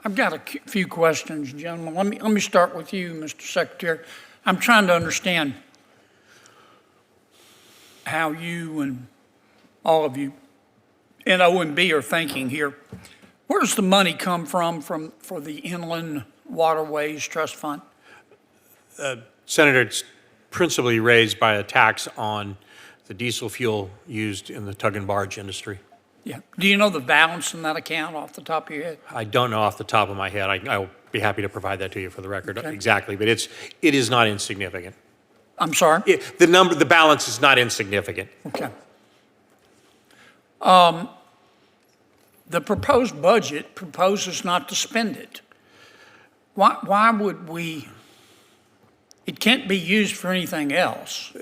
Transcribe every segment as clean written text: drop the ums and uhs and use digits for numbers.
I've got a few questions, gentlemen. Let me start with you, Mr. Secretary. I'm trying to understand how you and all of you in OMB are thinking here. Where does the money come from for the Inland Waterways Trust Fund? Senator, it's principally raised by a tax on the diesel fuel used in the tug and barge industry. Yeah. Do you know the balance in that account off the top of your head? I don't know off the top of my head. I'll be happy to provide that to you for the record. Okay. Exactly, but it is not insignificant. I'm sorry? The balance is not insignificant. Okay. The proposed budget proposes not to spend it. Why would we? It can't be used for anything else.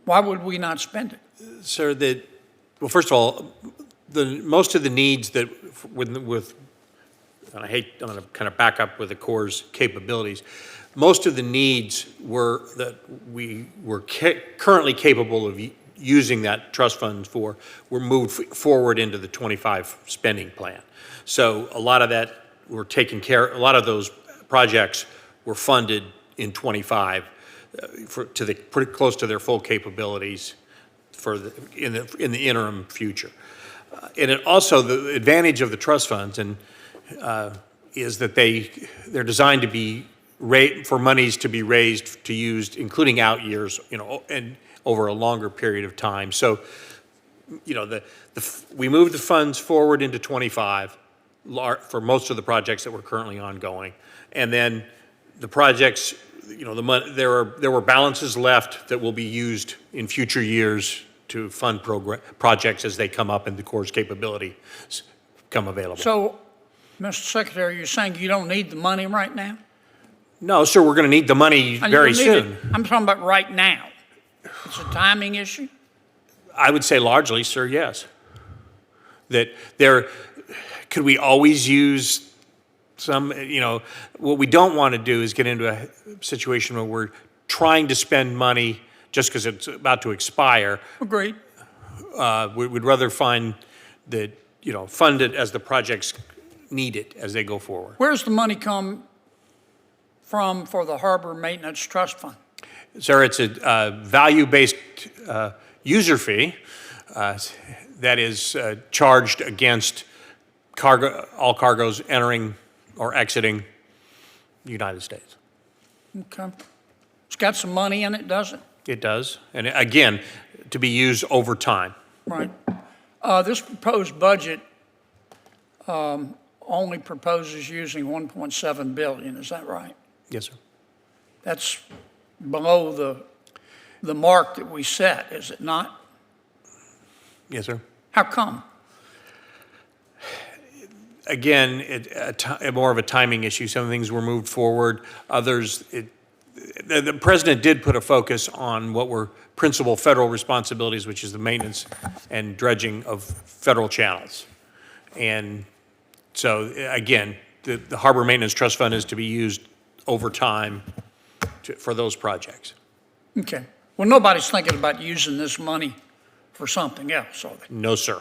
Why would we not spend it? Sir, well, first of all, most of the needs that and I'm going to kind of back up with the Corps' capabilities. Most of the needs that we were currently capable of using that trust fund for were moved forward into the 25 spending plan. So a lot of that were taken care. A lot of those projects were funded in 25 pretty close to their full capabilities in the interim future. And it also, the advantage of the trust funds is that they're designed to be for monies to be raised to used, including out years, and over a longer period of time. So, we moved the funds forward into 25 for most of the projects that were currently ongoing, and then the projects, the money, there were balances left that will be used in future years to fund projects as they come up and the Corps' capability come available. So, Mr. Secretary, you're saying you don't need the money right now? No, sir, we're going to need the money very soon. I'm talking about right now. It's a timing issue? I would say largely, sir, yes. Could we always use some, what we don't want to do is get into a situation where we're trying to spend money just because it's about to expire. Agreed. We'd rather find that, fund it as the projects need it as they go forward. Where's the money come from for the Harbor Maintenance Trust Fund? Sir, it's a value-based user fee that is charged against all cargoes entering or exiting the United States. Okay. It's got some money in it, does it? It does. And again, to be used over time. Right. This proposed budget only proposes using $1.7 billion, is that right? Yes, sir. That's below the mark that we set, is it not? Yes, sir. How come? Again, more of a timing issue. Some things were moved forward. Others, the president did put a focus on what were principal federal responsibilities, which is the maintenance and dredging of federal channels. And so, again, the Harbor Maintenance Trust Fund is to be used over time for those projects. Okay. Well, nobody's thinking about using this money for something else, are they? No, sir.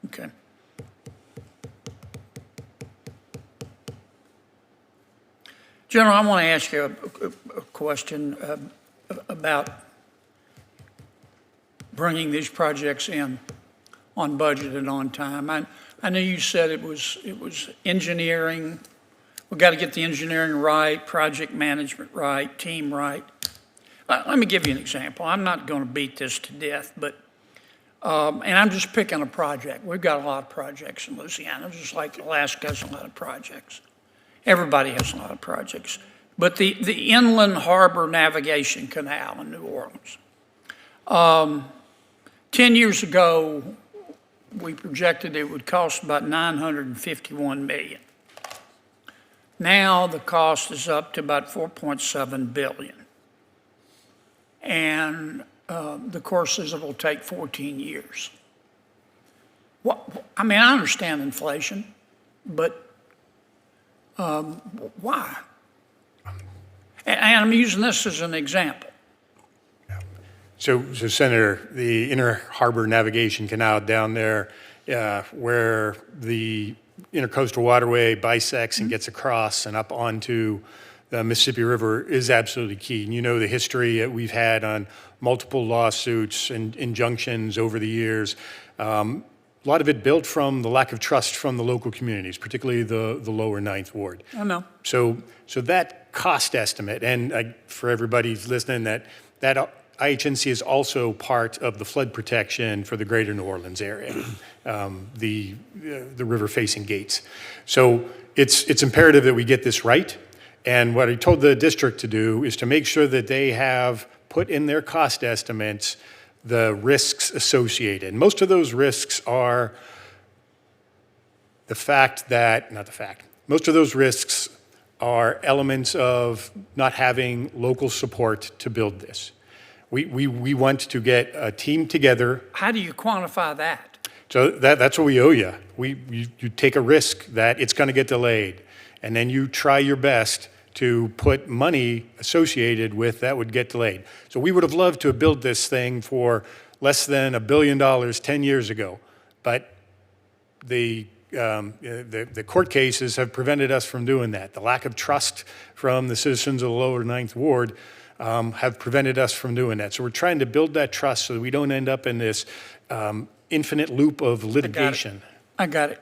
Okay. General, I want to ask you a question about bringing these projects in on budget and on time. I know you said it was engineering. We've got to get the engineering right, project management right, team right. Let me give you an example. I'm not going to beat this to death, but and I'm just picking a project. We've got a lot of projects in Louisiana, just like Alaska has a lot of projects. Everybody has a lot of projects. But the Inland Harbor Navigation Canal in New Orleans. 10 years ago, we projected it would cost about $951 million. Now the cost is up to about $4.7 billion. And the Corps says it will take 14 years. I mean, I understand inflation, but why? And I'm using this as an example. So Senator, the Inner Harbor Navigation Canal down there, where the intercoastal waterway bisects and gets across and up onto the Mississippi River is absolutely key. And you know the history that we've had on multiple lawsuits and injunctions over the years. A lot of it built from the lack of trust from the local communities, particularly the lower Ninth Ward. I know. So that cost estimate, and for everybody who's listening, that IHNC is also part of the flood protection for the greater New Orleans area, the river-facing gates. So it's imperative that we get this right. And what I told the district to do is to make sure that they have put in their cost estimates the risks associated. And most of those risks are most of those risks are elements of not having local support to build this. We want to get a team together. How do you quantify that? So that's what we owe you. You take a risk that it's going to get delayed, and then you try your best to put money associated with that would get delayed. So we would have loved to have built this thing for less than $1 billion 10 years ago, but the court cases have prevented us from doing that. The lack of trust from the citizens of the lower Ninth Ward have prevented us from doing that. So we're trying to build that trust so that we don't end up in this infinite loop of litigation. I got it.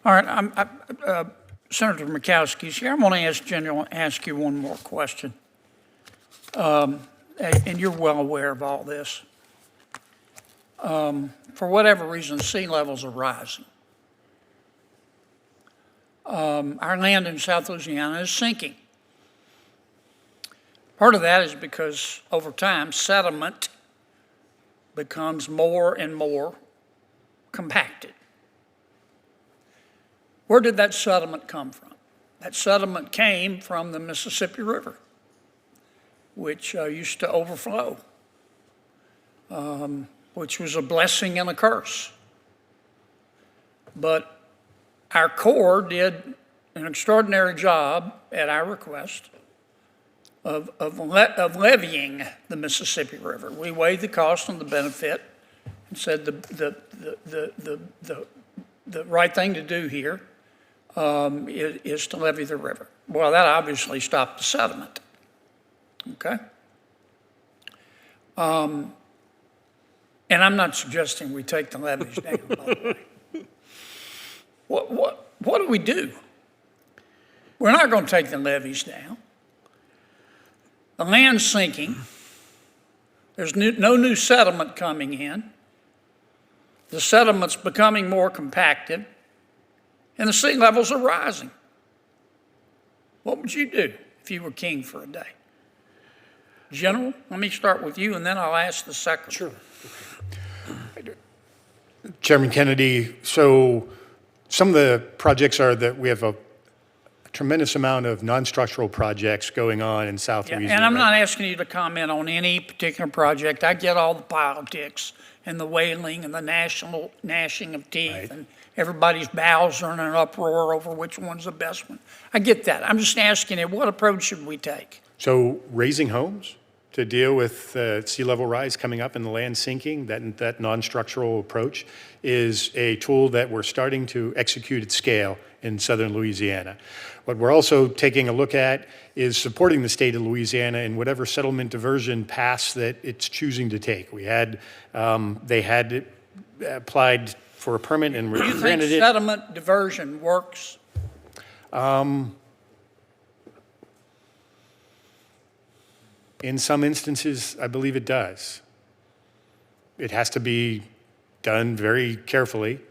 All right, Senator Murkowski's here. I want to ask you one more question. And you're well aware of all this. For whatever reason, sea levels are rising. Our land in South Louisiana is sinking. Part of that is because over time, sediment becomes more and more compacted. Where did that sediment come from? That sediment came from the Mississippi River, which used to overflow, which was a blessing and a curse. But our Corps did an extraordinary job at our request of levying the Mississippi River. We weighed the cost and the benefit and said the right thing to do here is to levy the river. Well, that obviously stopped the sediment, okay? And I'm not suggesting we take the levees down, by the way. What do we do? We're not going to take the levees down. The land's sinking. There's no new sediment coming in. The sediment's becoming more compacted, and the sea levels are rising. What would you do if you were king for a day? General, let me start with you, and then I'll ask the secretary. Sure. Chairman Kennedy, so some of the projects are that we have a tremendous amount of non-structural projects going on in South Louisiana. And I'm not asking you to comment on any particular project. I get all the politics and the wailing and the national gnashing of teeth, Right. and everybody's bowels are in an uproar over which one's the best one. I get that. I'm just asking you, what approach should we take? So raising homes to deal with sea level rise coming up and the land sinking, that non-structural approach is a tool that we're starting to execute at scale in southern Louisiana. What we're also taking a look at is supporting the state of Louisiana in whatever settlement diversion paths that it's choosing to take. They had applied for a permit and Do you think granted it. settlement diversion works? In some instances, I believe it does. It has to be done very carefully.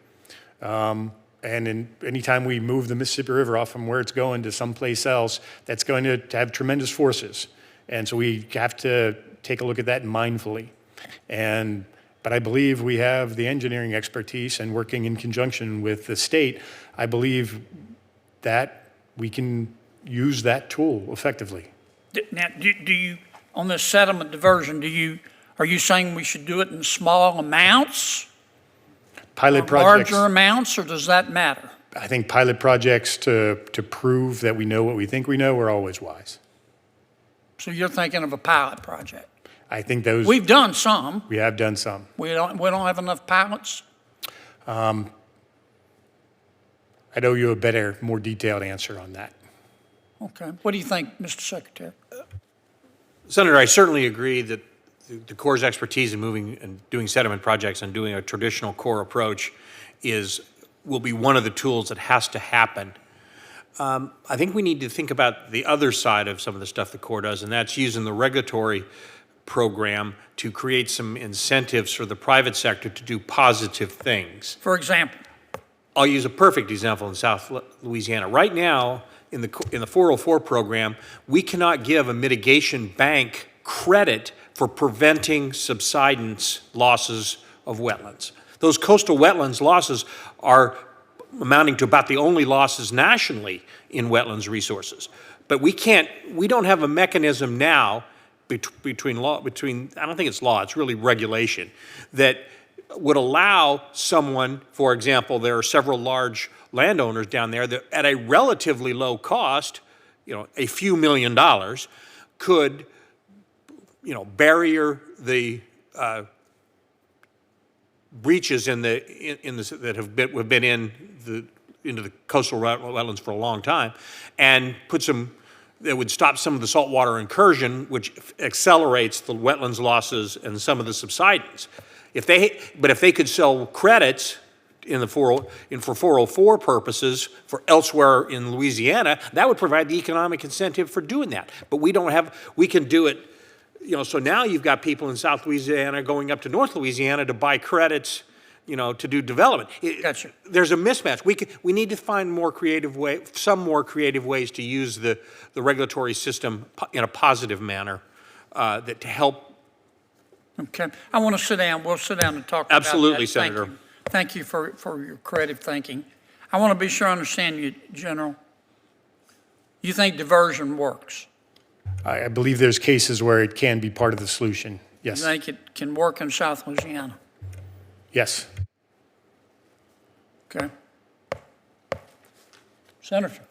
And anytime we move the Mississippi River off from where it's going to someplace else, that's going to have tremendous forces. And so we have to take a look at that mindfully. But I believe we have the engineering expertise, and working in conjunction with the state, I believe that we can use that tool effectively. Now, do you, on this sediment diversion, are you saying we should do it in small amounts? Pilot projects. Larger amounts, or does that matter? I think pilot projects to prove that we know what we think we know are always wise. So you're thinking of a pilot project? I think those. We've done some. We have done some. We don't have enough pilots? I I'd owe you a better, more detailed answer on that. Okay. What do you think, Mr. Secretary? Senator, I certainly agree that the Corps' expertise in moving and doing sediment projects and doing a traditional Corps approach will be one of the tools that has to happen. I think we need to think about the other side of some of the stuff the Corps does, and that's using the regulatory program to create some incentives for the private sector to do positive things. For example? I'll use a perfect example in South Louisiana. Right now, in the 404 program, we cannot give a mitigation bank credit for preventing subsidence losses of wetlands. Those coastal wetlands losses are amounting to about the only losses nationally in wetlands resources. But we don't have a mechanism now between, I don't think it's law, it's really regulation, that would allow someone, for example, there are several large landowners down there that at a relatively low cost, a few $1,000,000, could, barrier the breaches that have been into the coastal wetlands for a long time, and that would stop some of the saltwater incursion, which accelerates the wetlands losses and some of the subsidence. But if they could sell credits for 404 purposes for elsewhere in Louisiana, that would provide the economic incentive for doing that. But we can do it, so now you've got people in South Louisiana going up to North Louisiana to buy credits, to do development. Gotcha. There's a mismatch. We need to find some more creative ways to use the regulatory system in a positive manner to help. Okay. I want to sit down. We'll sit down and talk about that. Absolutely, Senator. Thank you for your creative thinking. I want to be sure I understand you, General. You think diversion works? I believe there's cases where it can be part of the solution. Yes. You think it can work in South Louisiana? Yes. Okay. Senator.